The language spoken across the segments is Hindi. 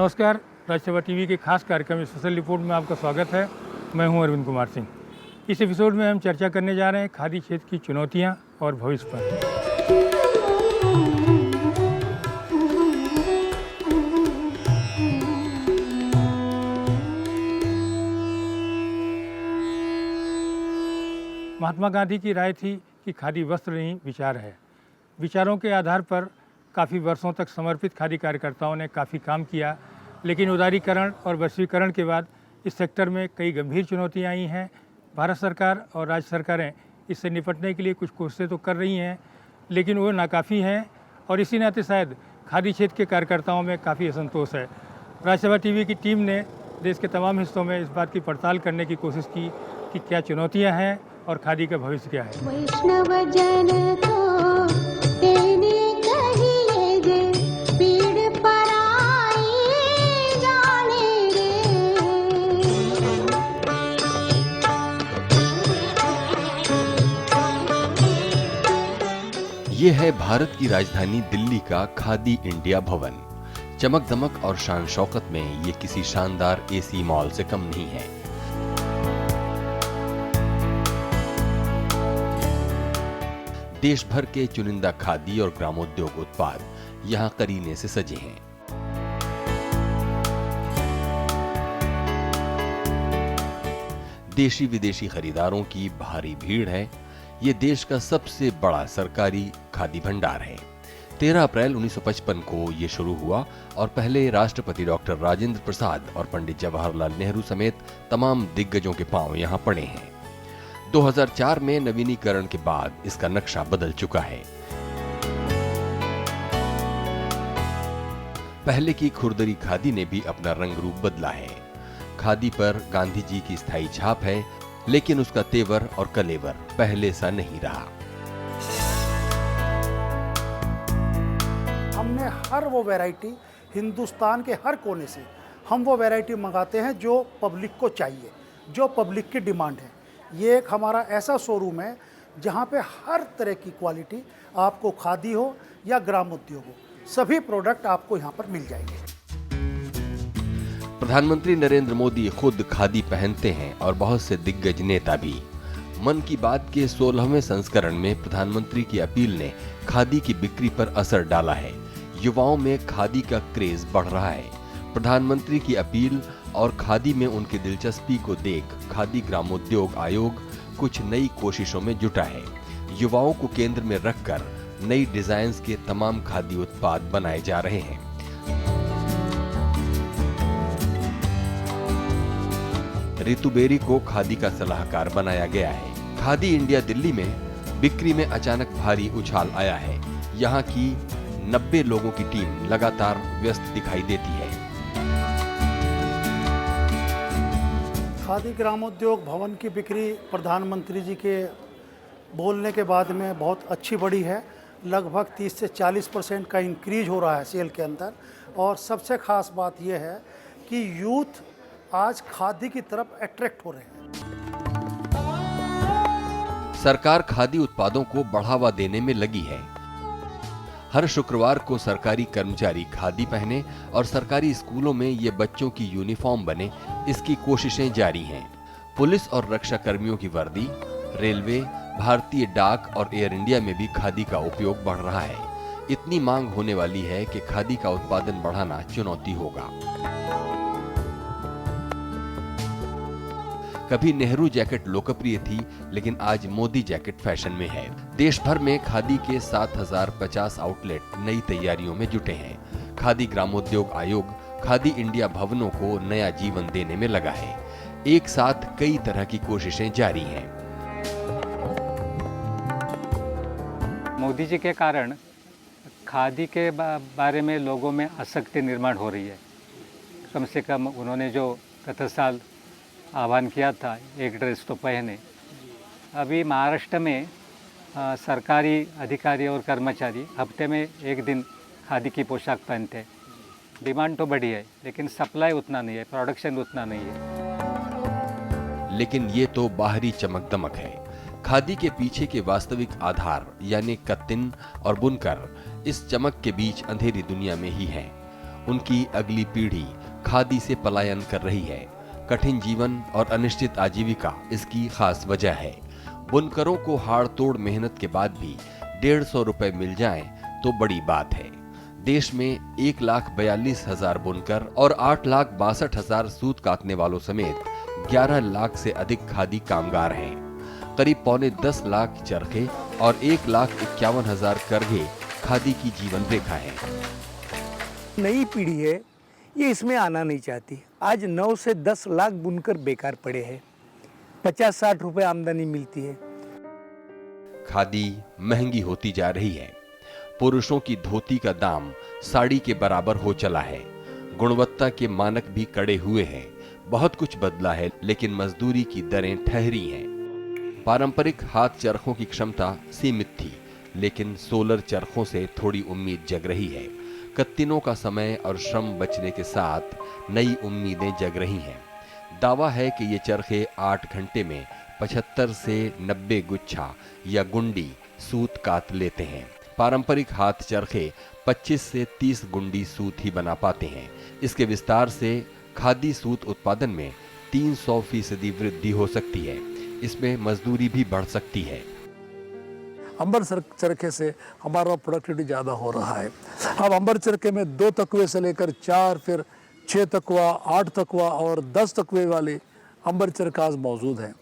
नमस्कार, राज्यसभा टीवी के खास कार्यक्रम स्पेशल रिपोर्ट में आपका स्वागत है। मैं हूं अरविंद कुमार सिंह। इस एपिसोड में हम चर्चा करने जा रहे हैं खादी क्षेत्र की चुनौतियां और भविष्य पर। महात्मा गांधी की राय थी कि खादी वस्त्र नहीं विचार है। विचारों के आधार पर काफ़ी वर्षों तक समर्पित खादी कार्यकर्ताओं ने काफ़ी काम किया, लेकिन उदारीकरण और वैश्वीकरण के बाद इस सेक्टर में कई गंभीर चुनौतियां आई हैं। भारत सरकार और राज्य सरकारें इससे निपटने के लिए कुछ कोशिशें तो कर रही हैं, लेकिन वो नाकाफ़ी हैं और इसी नाते शायद खादी क्षेत्र के कार्यकर्ताओं में काफ़ी असंतोष है। राज्यसभा टीवी की टीम ने देश के तमाम हिस्सों में इस बात की पड़ताल करने की कोशिश की कि क्या चुनौतियाँ हैं और खादी का भविष्य क्या है। वैष्णव जन तो तेने कहिए जे पीड़ पराई जाने रे। ये है भारत की राजधानी दिल्ली का खादी इंडिया भवन। चमक दमक और शान शौकत में ये किसी शानदार एसी मॉल से कम नहीं है। देश भर के चुनिंदा खादी और ग्रामोद्योग उत्पाद यहां करीने से सजे हैं। देशी विदेशी खरीदारों की भारी भीड़ है। ये देश का सबसे बड़ा सरकारी खादी भंडार है। 13 अप्रैल 1955 को ये शुरू हुआ और पहले राष्ट्रपति डॉक्टर राजेंद्र प्रसाद और पंडित जवाहरलाल नेहरू समेत तमाम दिग्गजों के पांव यहां पड़े हैं। 2004 में नवीनीकरण के बाद इसका नक्शा बदल चुका है। पहले की खुरदरी खादी ने भी अपना रंग रूप बदला है। खादी पर गांधी जी की स्थायी छाप है, लेकिन उसका तेवर और कलेवर पहले सा नहीं रहा। हमने हर वो वैरायटी हिंदुस्तान के हर कोने से हम वो वैरायटी मंगाते हैं जो पब्लिक को चाहिए, जो पब्लिक की डिमांड है। ये एक हमारा ऐसा शोरूम है जहाँ पे हर तरह की क्वालिटी, आपको खादी हो या ग्रामोद्योग हो, सभी प्रोडक्ट आपको यहाँ पर मिल जाएंगे। प्रधानमंत्री नरेंद्र मोदी खुद खादी पहनते हैं और बहुत से दिग्गज नेता भी। मन की बात के 16वें संस्करण में प्रधानमंत्री की अपील ने खादी की बिक्री पर असर डाला है। युवाओं में खादी का क्रेज बढ़ रहा है। प्रधानमंत्री की अपील और खादी में उनकी दिलचस्पी को देख खादी ग्रामोद्योग आयोग कुछ नई कोशिशों में जुटा है। युवाओं को केंद्र में रखकर नई डिजाइन्स के तमाम खादी उत्पाद बनाए जा रहे हैं। रितु बेरी को खादी का सलाहकार बनाया गया है। खादी इंडिया दिल्ली में बिक्री में अचानक भारी उछाल आया है। यहाँ की 90 लोगों की टीम लगातार व्यस्त दिखाई देती है। खादी ग्रामोद्योग भवन की बिक्री प्रधानमंत्री जी के बोलने के बाद में बहुत अच्छी बढ़ी है। लगभग 30 से 40% का इंक्रीज हो रहा है सेल के अंदर। और सबसे खास बात यह है कि यूथ आज खादी की तरफ अट्रैक्ट हो रहे हैं। सरकार खादी उत्पादों को बढ़ावा देने में लगी है। हर शुक्रवार को सरकारी कर्मचारी खादी पहने और सरकारी स्कूलों में ये बच्चों की यूनिफॉर्म बने, इसकी कोशिशें जारी हैं। पुलिस और रक्षा कर्मियों की वर्दी, रेलवे, भारतीय डाक और एयर इंडिया में भी खादी का उपयोग बढ़ रहा है। इतनी मांग होने वाली है कि खादी का उत्पादन बढ़ाना चुनौती होगा। कभी नेहरू जैकेट लोकप्रिय थी, लेकिन आज मोदी जैकेट फैशन में है। देश भर में खादी के 7050 आउटलेट नई तैयारियों में जुटे हैं। खादी ग्रामोद्योग आयोग खादी इंडिया भवनों को नया जीवन देने में लगा है। एक साथ कई तरह की कोशिशें जारी हैं। मोदी जी के कारण खादी के बारे में लोगों में आसक्ति निर्माण हो रही है। कम से कम उन्होंने जो गत साल आह्वान किया था, एक ड्रेस तो पहने। अभी महाराष्ट्र में सरकारी अधिकारी और कर्मचारी हफ्ते में एक दिन खादी की पोशाक पहनते हैं। डिमांड तो बढ़ी है, लेकिन सप्लाई उतना नहीं है, प्रोडक्शन उतना नहीं है। लेकिन ये तो बाहरी चमक दमक है। खादी के पीछे के वास्तविक आधार यानी कत्तिन और बुनकर इस चमक के बीच अंधेरी दुनिया में ही हैं। उनकी अगली पीढ़ी खादी से पलायन कर रही है। कठिन जीवन और अनिश्चित आजीविका इसकी खास वजह है। बुनकरों को हाड़ तोड़ मेहनत के बाद भी 150 रुपए मिल जाएं तो बड़ी बात है। देश में 1,42,000 बुनकर और 8,62,000 सूत काटने वालों समेत 11 लाख से अधिक खादी कामगार हैं। करीब पौने 10 लाख चरखे और 1,51,000 करघे खादी की जीवन रेखा है। नई पीढ़ी है ये इसमें आना नहीं चाहती। आज 9 से 10 लाख बुनकर बेकार पड़े हैं, 50-60 रुपए आमदनी मिलती है। खादी महंगी होती जा रही है। पुरुषों की धोती का दाम साड़ी के बराबर हो चला है। गुणवत्ता के मानक भी कड़े हुए हैं। बहुत कुछ बदला है, लेकिन मजदूरी की दरें ठहरी हैं। पारंपरिक हाथ चरखों की क्षमता सीमित थी, लेकिन सोलर चरखों से थोड़ी उम्मीद जग रही है। कत्तिनों का समय और श्रम बचने के साथ नई उम्मीदें जग रही हैं। दावा है कि ये चरखे 8 घंटे में 75 से 90 गुच्छा या गुंडी सूत काट लेते हैं। पारंपरिक हाथ चरखे 25 से 30 गुंडी सूत ही बना पाते हैं। इसके विस्तार से खादी सूत उत्पादन में 300% वृद्धि हो सकती है। इसमें मजदूरी भी बढ़ सकती है। अंबर चरखे से हमारा प्रोडक्टिविटी ज़्यादा हो रहा है। अब अंबर चरखे में 2 तकवे से लेकर 4, फिर 6 तकवा, 8 तकवा और 10 तकवे वाले अंबर चरखे आज मौजूद हैं।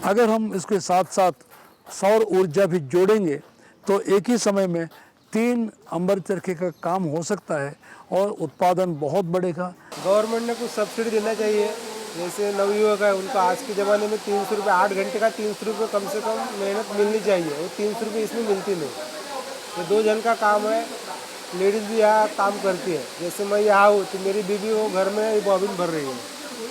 अगर हम इसके साथ साथ सौर ऊर्जा भी जोड़ेंगे तो एक ही समय में 3 अंबर चरखे का काम हो सकता है और उत्पादन बहुत बढ़ेगा। गवर्नमेंट ने कुछ सब्सिडी देना चाहिए। जैसे नवयुवक है, उनको आज के ज़माने में 300 रुपये 8 घंटे का 300 रुपये कम से कम मेहनत मिलनी चाहिए। वो 300 रुपये इसमें मिलती नहीं। ये 2 जन का काम है। लेडीज़ भी यहाँ काम करती है। जैसे मैं यहाँ हूँ तो मेरी बीवी वो घर में बॉबिन भर रही है,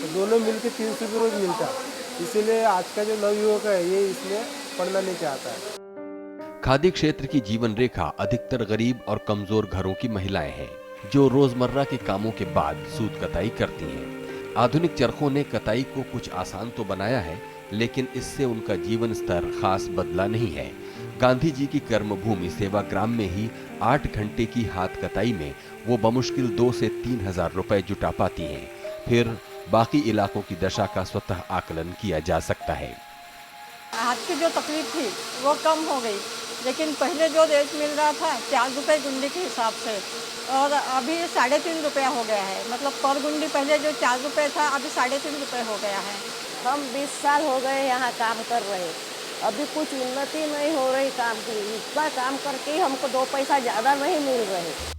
तो दोनों मिल के 300 रुपये रोज़ मिलता है। इसीलिए आज का जो नवयुवक है ये इसमें पढ़ना नहीं चाहता है। खादी क्षेत्र की जीवन रेखा अधिकतर गरीब और कमजोर घरों की महिलाएं हैं, जो रोजमर्रा के कामों के बाद सूत कताई करती हैं। आधुनिक चरखों ने कताई को कुछ आसान तो बनाया है, लेकिन इससे उनका जीवन स्तर खास बदला नहीं है। गांधी जी की कर्मभूमि सेवाग्राम में ही 8 घंटे की हाथ कताई में वो बमुश्किल 2 से 3 हजार रुपए जुटा पाती हैं। फिर बाकी इलाकों की दशा का स्वतः आकलन किया जा सकता है। हाथ की जो तकलीफ थी वो कम हो गई, लेकिन पहले जो रेट मिल रहा था 4 रुपये गुंडी के हिसाब से, और अभी 3.5 रुपया हो गया है। मतलब पर गुंडी पहले जो 4 रुपये था अभी 3.5 रुपये हो गया है। हम 20 साल हो गए यहाँ काम कर रहे, अभी कुछ उन्नति नहीं हो रही काम की। इतना काम करके हमको 2 पैसा ज़्यादा नहीं मिल रहे।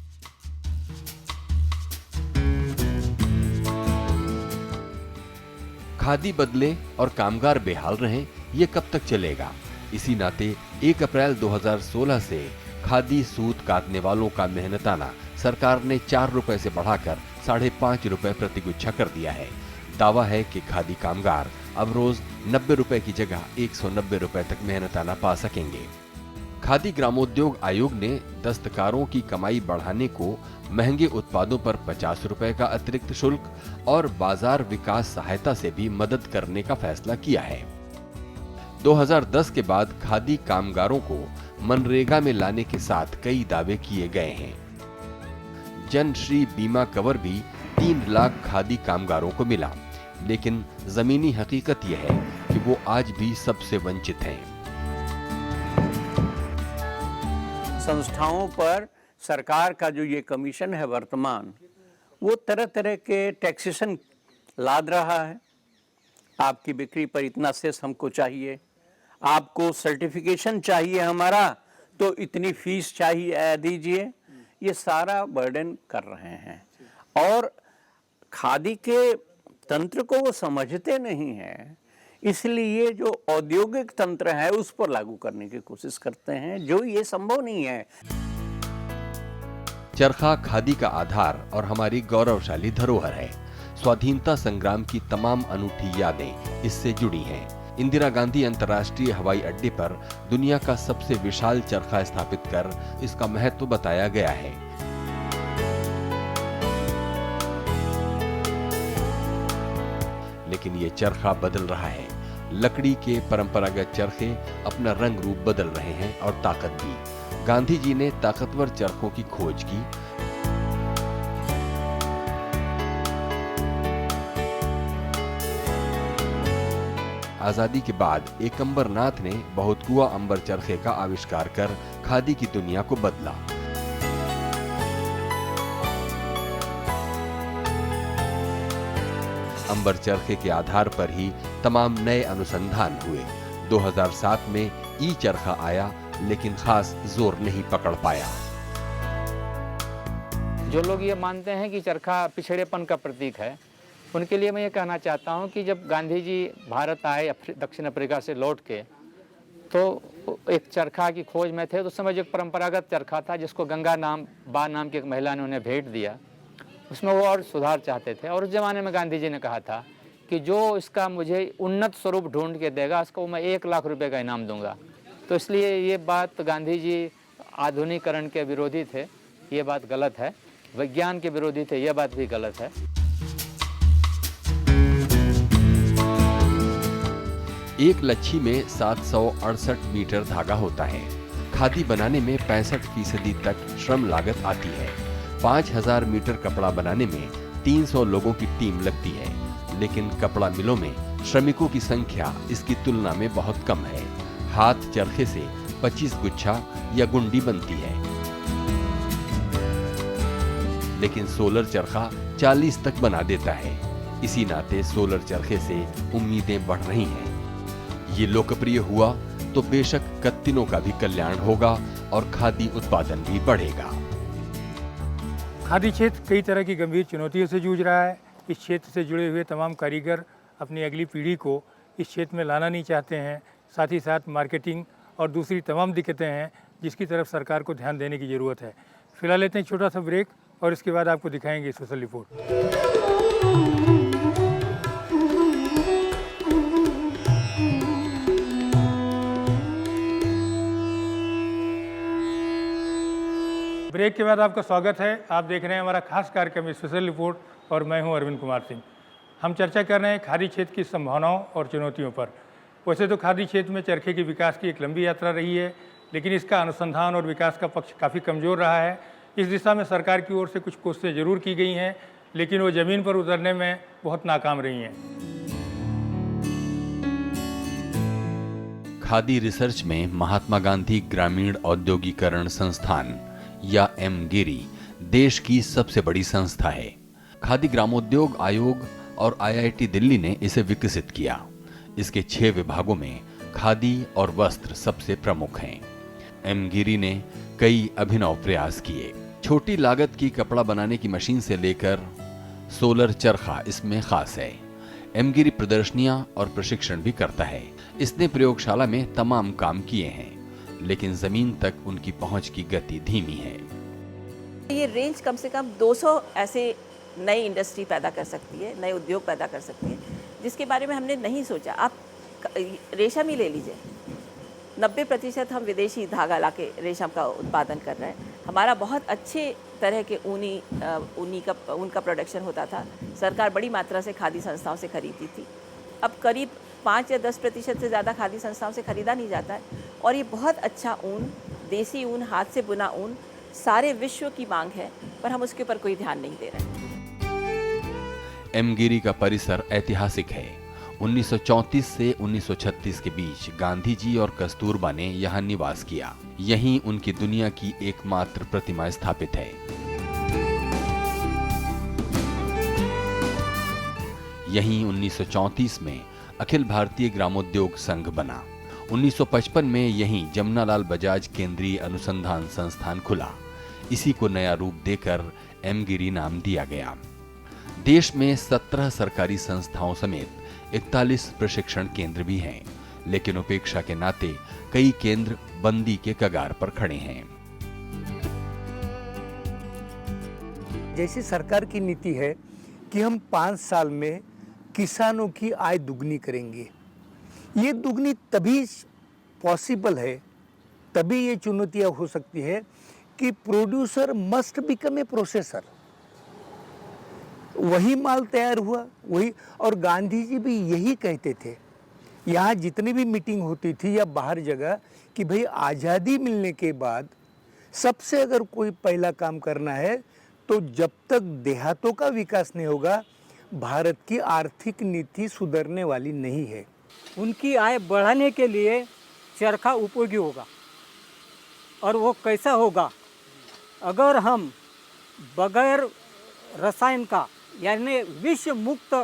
खादी बदले और कामगार बेहाल रहें, ये कब तक चलेगा? इसी नाते 1 अप्रैल 2016 से खादी सूत काटने वालों का मेहनताना सरकार ने 4 रुपए से बढ़ाकर 5.5 रुपए प्रति गुच्छा कर दिया है। दावा है कि खादी कामगार अब रोज 90 रुपए की जगह 190 रुपए तक मेहनताना पा सकेंगे। खादी ग्रामोद्योग आयोग ने दस्तकारों की कमाई बढ़ाने को महंगे उत्पादों पर 50 रुपए का अतिरिक्त शुल्क और बाजार विकास सहायता से भी मदद करने का फैसला किया है। 2010 के बाद खादी कामगारों को मनरेगा में लाने के साथ कई दावे किए गए हैं। जनश्री बीमा कवर भी 3 लाख खादी कामगारों को मिला, लेकिन जमीनी हकीकत यह है कि वो आज भी सबसे वंचित हैं। संस्थाओं पर सरकार का जो ये कमीशन है वर्तमान, वो तरह तरह के टैक्सेशन लाद रहा है। आपकी बिक्री पर इतना सेस हमको चाहिए, आपको सर्टिफिकेशन चाहिए हमारा तो इतनी फीस चाहिए दीजिए। ये सारा बर्डन कर रहे हैं और खादी के तंत्र को वो समझते नहीं हैं, इसलिए जो औद्योगिक तंत्र है उस पर लागू करने की कोशिश करते हैं, जो ये संभव नहीं है। चरखा खादी का आधार और हमारी गौरवशाली धरोहर है। स्वाधीनता संग्राम की तमाम अनूठी यादें इससे जुड़ी हैं। इंदिरा गांधी अंतर्राष्ट्रीय हवाई अड्डे पर दुनिया का सबसे विशाल चरखा स्थापित कर इसका महत्व बताया गया है। लेकिन ये चरखा बदल रहा है। लकड़ी के परंपरागत चरखे अपना रंग रूप बदल रहे हैं और ताकत भी। गांधी जी ने ताकतवर चरखों की खोज की आजादी के बाद एकम्बर नाथ ने बहुत कुआ अंबर चरखे का आविष्कार कर खादी की दुनिया को बदला। अंबर चरखे के आधार पर ही तमाम नए अनुसंधान हुए। 2007 में ई चरखा आया, लेकिन खास जोर नहीं पकड़ पाया। जो लोग ये मानते हैं कि चरखा पिछड़ेपन का प्रतीक है, उनके लिए मैं ये कहना चाहता हूँ कि जब गांधी जी भारत आए दक्षिण अफ्रीका से लौट के, तो एक चरखा की खोज में थे। तो उस समय जो एक परंपरागत चरखा था जिसको गंगा बा नाम की एक महिला ने उन्हें भेंट दिया, उसमें वो और सुधार चाहते थे। और उस ज़माने में गांधी जी ने कहा था कि जो इसका मुझे उन्नत स्वरूप ढूंढ के देगा, उसको मैं 1 लाख रुपए का इनाम दूंगा। तो इसलिए ये बात, गांधी जी आधुनिकीकरण के विरोधी थे, ये बात गलत है। विज्ञान के विरोधी थे, ये बात भी गलत है। एक लच्छी में 768 मीटर धागा होता है। खादी बनाने में 65% तक श्रम लागत आती है। 5000 मीटर कपड़ा बनाने में 300 लोगों की टीम लगती है, लेकिन कपड़ा मिलों में श्रमिकों की संख्या इसकी तुलना में बहुत कम है। हाथ चरखे से 25 गुच्छा या गुंडी बनती है, लेकिन सोलर चरखा 40 तक बना देता है। इसी नाते सोलर चरखे से उम्मीदें बढ़ रही हैं। ये लोकप्रिय हुआ तो बेशक कत्तिनों का भी कल्याण होगा और खादी उत्पादन भी बढ़ेगा। खादी क्षेत्र कई तरह की गंभीर चुनौतियों से जूझ रहा है। इस क्षेत्र से जुड़े हुए तमाम कारीगर अपनी अगली पीढ़ी को इस क्षेत्र में लाना नहीं चाहते हैं। साथ ही साथ मार्केटिंग और दूसरी तमाम दिक्कतें हैं जिसकी तरफ सरकार को ध्यान देने की ज़रूरत है। फिलहाल लेते हैं छोटा सा ब्रेक और इसके बाद आपको दिखाएंगे स्पेशल रिपोर्ट। ब्रेक के बाद आपका स्वागत है। आप देख रहे हैं हमारा खास कार्यक्रम स्पेशल रिपोर्ट और मैं हूं अरविंद कुमार सिंह। हम चर्चा कर रहे हैं खादी क्षेत्र की संभावनाओं और चुनौतियों पर। वैसे तो खादी क्षेत्र में चरखे के विकास की एक लंबी यात्रा रही है, लेकिन इसका अनुसंधान और विकास का पक्ष काफ़ी कमज़ोर रहा है। इस दिशा में सरकार की ओर से कुछ कोशिशें जरूर की गई हैं, लेकिन वो ज़मीन पर उतरने में बहुत नाकाम रही हैं। खादी रिसर्च में महात्मा गांधी ग्रामीण औद्योगिकरण संस्थान या एमगिरी देश की सबसे बड़ी संस्था है। खादी ग्रामोद्योग आयोग और आईआईटी दिल्ली ने इसे विकसित किया। इसके 6 विभागों में खादी और वस्त्र सबसे प्रमुख हैं। एमगिरी ने कई अभिनव प्रयास किए। छोटी लागत की कपड़ा बनाने की मशीन से लेकर सोलर चरखा इसमें खास है। एमगिरी प्रदर्शनियां और प्रशिक्षण भी करता है। इसने प्रयोगशाला में तमाम काम किए हैं, लेकिन जमीन तक उनकी पहुंच की गति धीमी है। ये रेंज कम से कम 200 ऐसे नई इंडस्ट्री पैदा कर सकती है, नए उद्योग पैदा कर सकती है, जिसके बारे में हमने नहीं सोचा। आप रेशम ही ले लीजिए, 90% हम विदेशी धागा लाके रेशम का उत्पादन कर रहे हैं। हमारा बहुत अच्छे तरह के ऊन का प्रोडक्शन होता था। सरकार बड़ी मात्रा से खादी संस्थाओं से खरीदती थी। अब करीब 5 या 10% से ज़्यादा खादी संस्थाओं से खरीदा नहीं जाता है। और ये बहुत अच्छा ऊन, देसी ऊन, हाथ से बुना ऊन सारे विश्व की मांग है, पर हम उसके ऊपर कोई ध्यान नहीं दे रहे हैं। एमगिरी का परिसर ऐतिहासिक है। 1934 से 1936 के बीच गांधी जी और कस्तूरबा ने यहाँ निवास किया। यहीं उनकी दुनिया की एकमात्र प्रतिमा स्थापित है। यहीं 1934 में अखिल भारतीय ग्रामोद्योग संघ बना। 1955 में यहीं जमनालाल बजाज केंद्रीय अनुसंधान संस्थान खुला। इसी को नया रूप देकर एमगिरी नाम दिया गया। देश में 17 सरकारी संस्थाओं समेत 41 प्रशिक्षण केंद्र भी हैं, लेकिन उपेक्षा के नाते कई केंद्र बंदी के कगार पर खड़े हैं। जैसी सरकार की नीति है कि हम 5 साल में किसानों की आय दुगनी करेंगे, ये दुगनी तभी पॉसिबल है, तभी ये चुनौतियां हो सकती है कि producer must become a processor. वही माल तैयार हुआ वही, और गांधी जी भी यही कहते थे यहाँ जितनी भी मीटिंग होती थी या बाहर जगह, कि भाई आज़ादी मिलने के बाद सबसे अगर कोई पहला काम करना है तो जब तक देहातों का विकास नहीं होगा, भारत की आर्थिक नीति सुधरने वाली नहीं है। उनकी आय बढ़ाने के लिए चरखा उपयोगी होगा। और वो कैसा होगा? अगर हम बगैर रसायन का यानी विष मुक्त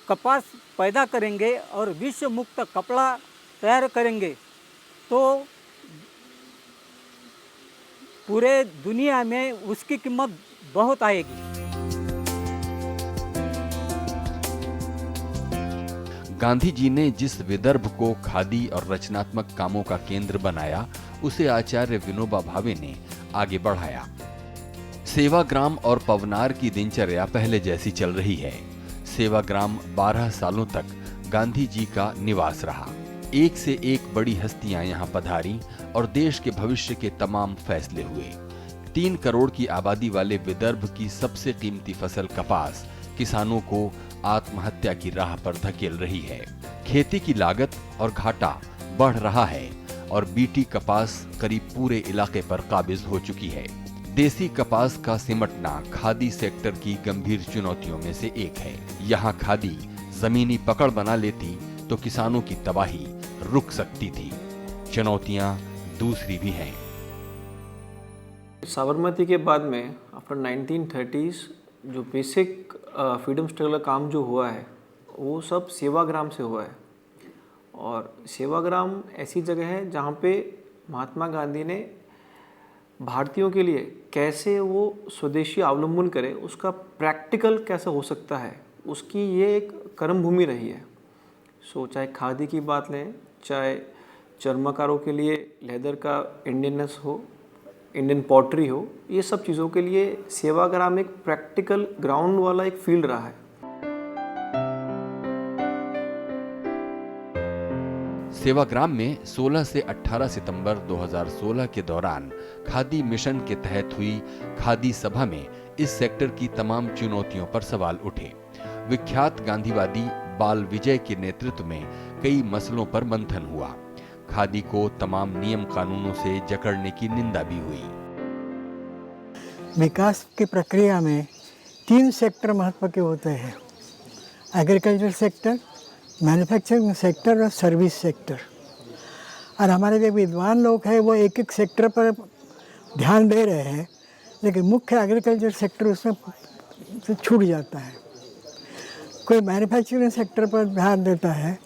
कपास पैदा करेंगे और विष मुक्त कपड़ा तैयार करेंगे तो पूरे दुनिया में उसकी कीमत बहुत आएगी। गांधी जी ने जिस विदर्भ को खादी और रचनात्मक कामों का केंद्र बनाया, उसे आचार्य विनोबा भावे ने आगे बढ़ाया। सेवाग्राम और पवनार की दिनचर्या पहले जैसी चल रही है। सेवाग्राम 12 सालों तक गांधी जी का निवास रहा। एक से एक बड़ी हस्तियां यहां पधारी और देश के भविष्य के तमाम फैसले हुए। 3 करोड़ की आबादी वाले विदर्भ की सबसे कीमती फसल कपास किसानों को आत्महत्या की राह पर धकेल रही है। खेती की लागत और घाटा बढ़ रहा है और बीटी कपास करीब पूरे इलाके पर काबिज हो चुकी है। देसी कपास का सिमटना खादी सेक्टर की गंभीर चुनौतियों में से एक है। यहाँ खादी जमीनी पकड़ बना लेती तो किसानों की तबाही रुक सकती थी। चुनौतियां दूसरी भी हैं। साबरमती के बाद में आफ्टर 1930s जो बेसिक फ्रीडम स्ट्रगल काम जो हुआ है वो सब सेवाग्राम से हुआ है। और सेवाग्राम ऐसी जगह है जहाँ पे महात्मा गांधी ने भारतीयों के लिए कैसे वो स्वदेशी अवलंबन करे, उसका प्रैक्टिकल कैसे हो सकता है, उसकी ये एक कर्म भूमि रही है। चाहे खादी की बात लें, चाहे चर्मकारों के लिए लेदर का इंडियननेस हो, इंडियन पॉटरी हो, ये सब चीज़ों के लिए सेवाग्राम एक प्रैक्टिकल ग्राउंड वाला एक फील्ड रहा है। सेवाग्राम में 16 से 18 सितंबर 2016 के दौरान खादी मिशन के तहत हुई खादी सभा में इस सेक्टर की तमाम चुनौतियों पर सवाल उठे। विख्यात गांधीवादी बाल विजय के नेतृत्व में कई मसलों पर मंथन हुआ। खादी को तमाम नियम कानूनों से जकड़ने की निंदा भी हुई। विकास की प्रक्रिया में 3 सेक्टर महत्व के होते हैं: एग्रीकल्चर सेक्टर, मैन्युफैक्चरिंग सेक्टर और सर्विस सेक्टर। और हमारे जो विद्वान लोग हैं वो एक एक सेक्टर पर ध्यान दे रहे हैं, लेकिन मुख्य एग्रीकल्चर सेक्टर उसमें छूट जाता है। कोई मैन्युफैक्चरिंग सेक्टर पर ध्यान देता है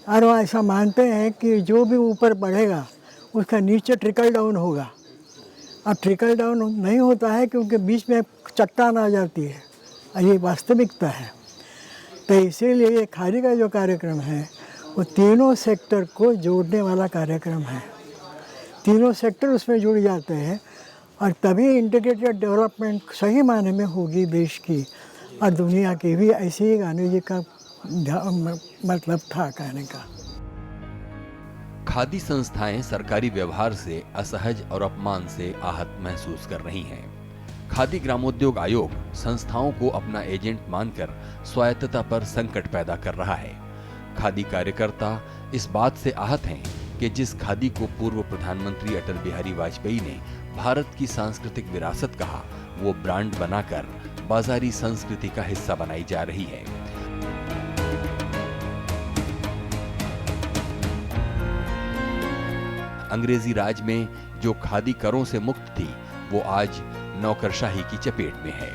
और वो ऐसा मानते हैं कि जो भी ऊपर बढ़ेगा उसका नीचे ट्रिकल डाउन होगा। अब ट्रिकल डाउन नहीं होता है क्योंकि बीच में चट्टान आ जाती है, और ये वास्तविकता है। तो इसीलिए ये खादी का जो कार्यक्रम है वो तीनों सेक्टर को जोड़ने वाला कार्यक्रम है। तीनों सेक्टर उसमें जुड़ जाते हैं और तभी इंटीग्रेटेड डेवलपमेंट सही मायने में होगी देश की और दुनिया की भी। ऐसे ही गांधी जी का मतलब था कहने का। खादी संस्थाएं सरकारी व्यवहार से असहज और अपमान से आहत महसूस कर रही हैं। खादी ग्रामोद्योग आयोग संस्थाओं को अपना एजेंट मानकर स्वायत्तता पर संकट पैदा कर रहा है। खादी कार्यकर्ता इस बात से आहत हैं कि जिस खादी को पूर्व प्रधानमंत्री अटल बिहारी वाजपेयी ने भारत की सांस्कृतिक विरासत कहा, वो ब्रांड बनाकर बाजारी संस्कृति का हिस्सा बनाई जा रही है। अंग्रेजी राज में जो खादी करों से मुक्त थी, वो आज नौकरशाही की चपेट में है।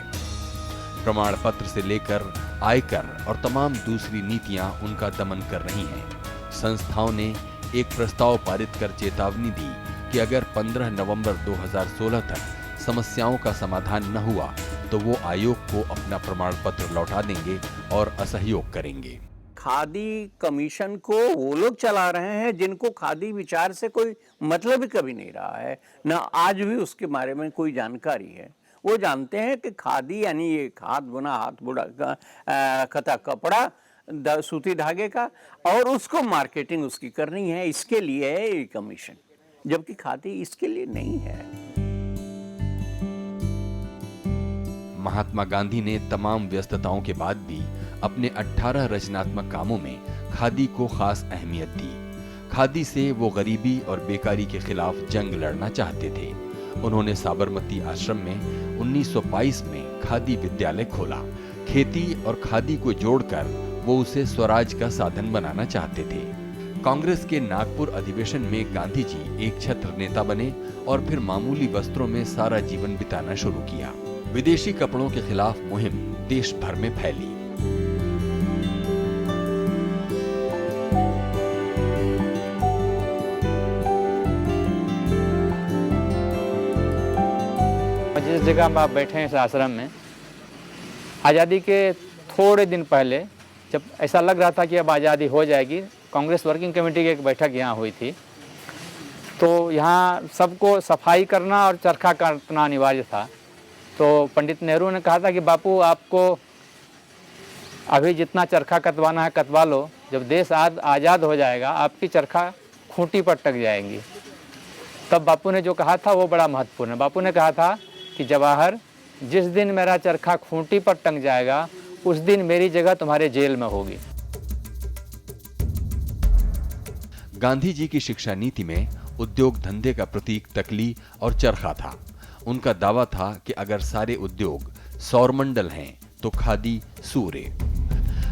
प्रमाण पत्र से लेकर आयकर और तमाम दूसरी नीतियां उनका दमन कर रही हैं। संस्थाओं ने एक प्रस्ताव पारित कर चेतावनी दी कि अगर 15 नवंबर 2016 तक समस्याओं का समाधान न हुआ तो वो आयोग को अपना प्रमाण पत्र लौटा देंगे और असहयोग करेंगे। खादी कमीशन को वो लोग चला रहे हैं जिनको खादी विचार से कोई मतलब ही कभी नहीं रहा है, ना आज भी उसके बारे में कोई जानकारी है। वो जानते हैं कि खादी यानी ये हाथ बुना हाथ बुना कता कपड़ा सूती धागे का, और उसको मार्केटिंग उसकी करनी है, इसके लिए है ये कमीशन, जबकि खादी इसके लिए नहीं है। महात्मा गांधी ने तमाम व्यस्तताओं के बाद भी अपने 18 रचनात्मक कामों में खादी को खास अहमियत दी। खादी से वो गरीबी और बेकारी के खिलाफ जंग लड़ना चाहते थे। उन्होंने साबरमती आश्रम में 1922 में खादी विद्यालय खोला। खेती और खादी को जोड़कर वो उसे स्वराज का साधन बनाना चाहते थे। कांग्रेस के नागपुर अधिवेशन में गांधी जी एक छत्र नेता बने और फिर मामूली वस्त्रों में सारा जीवन बिताना शुरू किया। विदेशी कपड़ों के खिलाफ मुहिम देश भर में फैली। जिस जगह में आप बैठे हैं इस आश्रम में, आज़ादी के थोड़े दिन पहले जब ऐसा लग रहा था कि अब आज़ादी हो जाएगी, कांग्रेस वर्किंग कमेटी की एक बैठक यहाँ हुई थी। तो यहाँ सबको सफाई करना और चरखा काटना अनिवार्य था। तो पंडित नेहरू ने कहा था कि बापू आपको अभी जितना चरखा कटवाना है कटवा लो, जब देश आज़ाद हो जाएगा आपकी चरखा खूंटी पर टक जाएंगी। तब बापू ने जो कहा था वो बड़ा महत्वपूर्ण है। बापू ने कहा था कि जवाहर, जिस दिन मेरा चरखा खूंटी पर टंग जाएगा उस दिन मेरी जगह तुम्हारे जेल में होगी। गांधी जी की शिक्षा नीति में उद्योग धंधे का प्रतीक तकली और चरखा था। उनका दावा था कि अगर सारे उद्योग सौरमंडल हैं तो खादी सूर्य।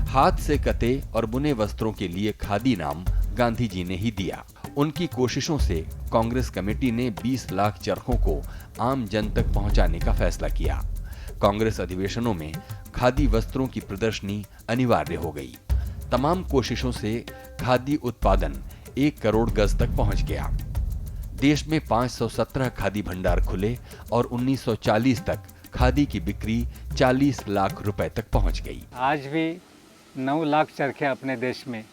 हाथ से कते और बुने वस्त्रों के लिए खादी नाम गांधी जी ने ही दिया। उनकी कोशिशों से कांग्रेस कमेटी ने 20 लाख चरखों को आम जन तक पहुंचाने का फैसला किया। कांग्रेस अधिवेशनों में खादी वस्त्रों की प्रदर्शनी अनिवार्य हो गई। तमाम कोशिशों से खादी उत्पादन 1 करोड़ गज तक पहुंच गया। देश में 517 खादी भंडार खुले और 1940 तक खादी की बिक्री 40 लाख रुपए तक पहुंच गई। आज भी 9 लाख चरखे अपने देश में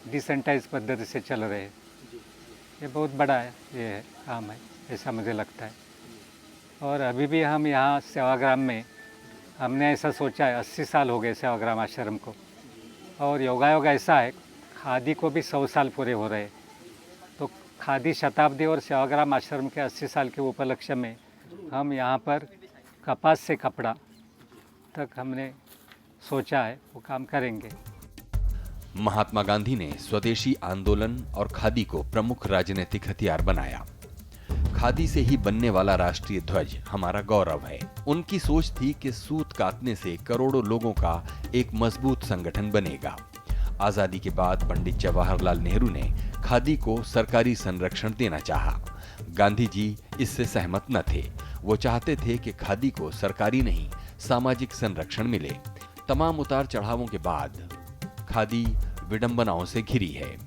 डिसेंटाइज पद्धति से चल रहे हैं। ये बहुत बड़ा है, ये काम है, ऐसा मुझे लगता है। और अभी भी हम यहाँ सेवाग्राम में हमने ऐसा सोचा है, 80 साल हो गए सेवाग्राम आश्रम को, और योगायोग ऐसा है, खादी को भी 100 साल पूरे हो रहे। तो खादी शताब्दी और सेवाग्राम आश्रम के 80 साल के उपलक्ष्य में हम यहाँ पर कपास से कपड़ा तक हमने सोचा है, वो काम करेंगे। महात्मा गांधी ने स्वदेशी आंदोलन और खादी को प्रमुख राजनीतिक हथियार बनाया। खादी से ही बनने वाला राष्ट्रीय ध्वज हमारा गौरव है। उनकी सोच थी कि सूत काटने से करोड़ों लोगों का एक मजबूत संगठन बनेगा। आजादी के बाद पंडित जवाहरलाल नेहरू ने खादी को सरकारी संरक्षण देना चाहा। गांधी जी इससे सहमत न थे। वो चाहते थे कि खादी को सरकारी नहीं, सामाजिक संरक्षण मिले। तमाम उतार चढ़ावों के बाद खादी विडंबनाओं से घिरी है।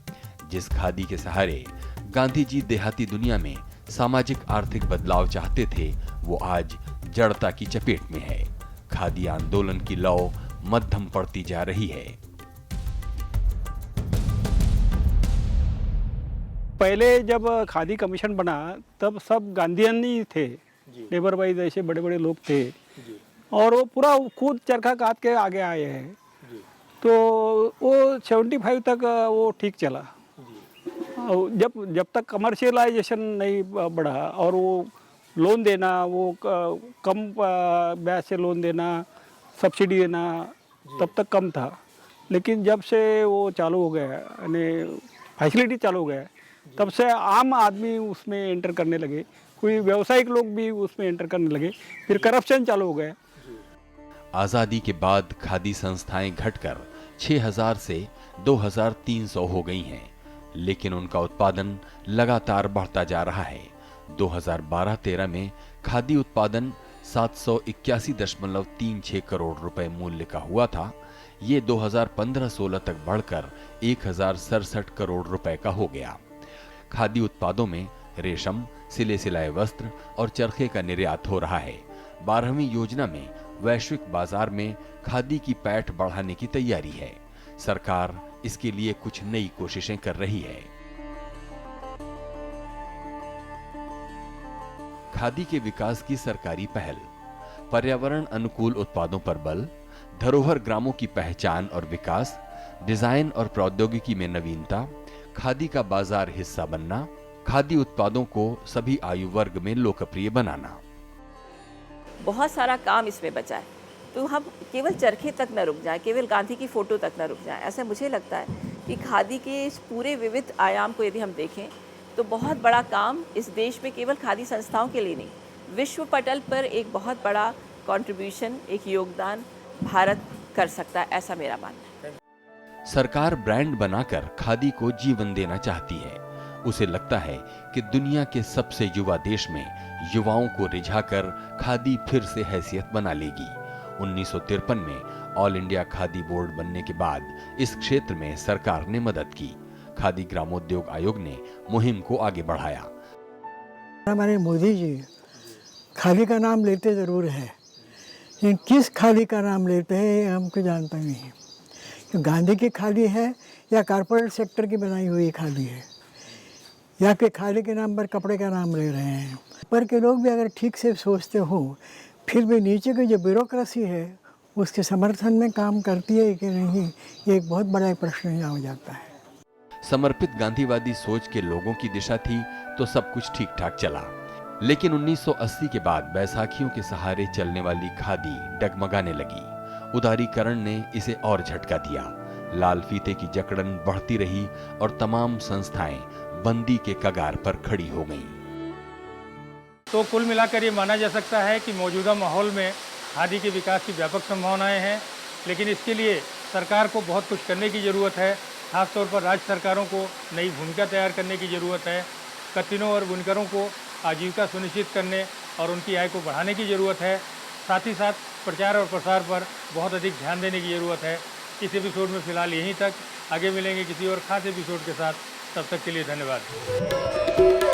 जिस खादी के सहारे गांधी जी देहाती दुनिया में सामाजिक आर्थिक बदलाव चाहते थे, वो आज जड़ता की चपेट में है। खादी आंदोलन की लौ मध्यम पड़ती जा रही है। पहले जब खादी कमीशन बना तब सब गांधीयन ही थे, लेबर भाई जैसे बड़े बड़े लोग थे, और वो पूरा खुद चरखा काट के आगे आए हैं। तो वो 75 तक वो ठीक चला। जब तक कमर्शियलाइजेशन नहीं बढ़ा और वो लोन देना, वो कम ब्याज से लोन देना, सब्सिडी देना, तब तक कम था। लेकिन जब से वो चालू हो गया, यानी फैसिलिटी चालू हो गया, तब से आम आदमी उसमें एंटर करने लगे, कोई व्यावसायिक लोग भी उसमें एंटर करने लगे, फिर करप्शन चालू हो गया। आजादी के बाद खादी संस्थाएं घटकर 6000 से 2300 हो गई हैं, लेकिन उनका उत्पादन लगातार बढ़ता जा रहा है। 2012-13 में खादी उत्पादन 781.36 करोड़ रुपए मूल्य का हुआ था। ये 2015-16 तक बढ़कर 1067 करोड़ रुपए का हो गया। खादी उत्पादों में रेशम, सिले सिलाए वस्त्र और चरखे का निर्यात हो रहा है। 12वीं योजना में वैश्विक बाजार में खादी की पैठ बढ़ाने की तैयारी है। सरकार इसके लिए कुछ नई कोशिशें कर रही है। खादी के विकास की सरकारी पहल, पर्यावरण अनुकूल उत्पादों पर बल, धरोहर ग्रामों की पहचान और विकास, डिजाइन और प्रौद्योगिकी में नवीनता, खादी का बाजार हिस्सा बनना, खादी उत्पादों को सभी आयु वर्ग में लोकप्रिय बनाना। बहुत सारा काम इसमें बचा है। तो हम केवल चरखे तक न रुक जाएं, केवल गांधी की फ़ोटो तक न रुक जाएं। ऐसा मुझे लगता है कि खादी के इस पूरे विविध आयाम को यदि हम देखें तो बहुत बड़ा काम इस देश में केवल खादी संस्थाओं के लिए नहीं, विश्व पटल पर एक बहुत बड़ा कंट्रीब्यूशन, एक योगदान भारत कर सकता है, ऐसा मेरा मानना है। सरकार ब्रांड बनाकर खादी को जीवन देना चाहती है। उसे लगता है कि दुनिया के सबसे युवा देश में युवाओं को रिझाकर खादी फिर से हैसियत बना लेगी। 1953 में ऑल इंडिया खादी बोर्ड बनने के बाद इस क्षेत्र में सरकार ने मदद की। खादी ग्रामोद्योग आयोग ने मुहिम को आगे बढ़ाया। हमारे मोदी जी खादी का नाम लेते ज़रूर है, लेकिन किस खादी का नाम लेते हैं ये हमको जानता नहीं है। कि गांधी की खादी है या कॉर्पोरेट सेक्टर की बनाई हुई खादी है, या कि खादी के नाम पर कपड़े का नाम ले रहे हैं। पर के लोग भी अगर ठीक से सोचते हो, फिर भी नीचे की जो ब्यूरोक्रेसी है उसके समर्थन में काम करती है कि नहीं, ये एक बहुत बड़ा प्रश्न यहाँ हो जाता है। समर्पित गांधीवादी सोच के लोगों की दिशा थी तो सब कुछ ठीक ठाक चला, लेकिन 1980 के बाद बैसाखियों के सहारे चलने वाली खादी डगमगाने लगी। उदारीकरण ने इसे और झटका दिया। लाल फीते की जकड़न बढ़ती रही और तमाम संस्थाएं बंदी के कगार पर खड़ी हो गईं। तो कुल मिलाकर ये माना जा सकता है कि मौजूदा माहौल में खादी के विकास की व्यापक संभावनाएं हैं, लेकिन इसके लिए सरकार को बहुत कुछ करने की ज़रूरत है। खासतौर पर राज्य सरकारों को नई भूमिका तैयार करने की ज़रूरत है। कत्तिनों और बुनकरों को आजीविका सुनिश्चित करने और उनकी आय को बढ़ाने की ज़रूरत है। साथ ही साथ प्रचार और प्रसार पर बहुत अधिक ध्यान देने की ज़रूरत है। इस एपिसोड में फ़िलहाल यहीं तक। आगे मिलेंगे किसी और खास एपिसोड के साथ। तब तक के लिए धन्यवाद।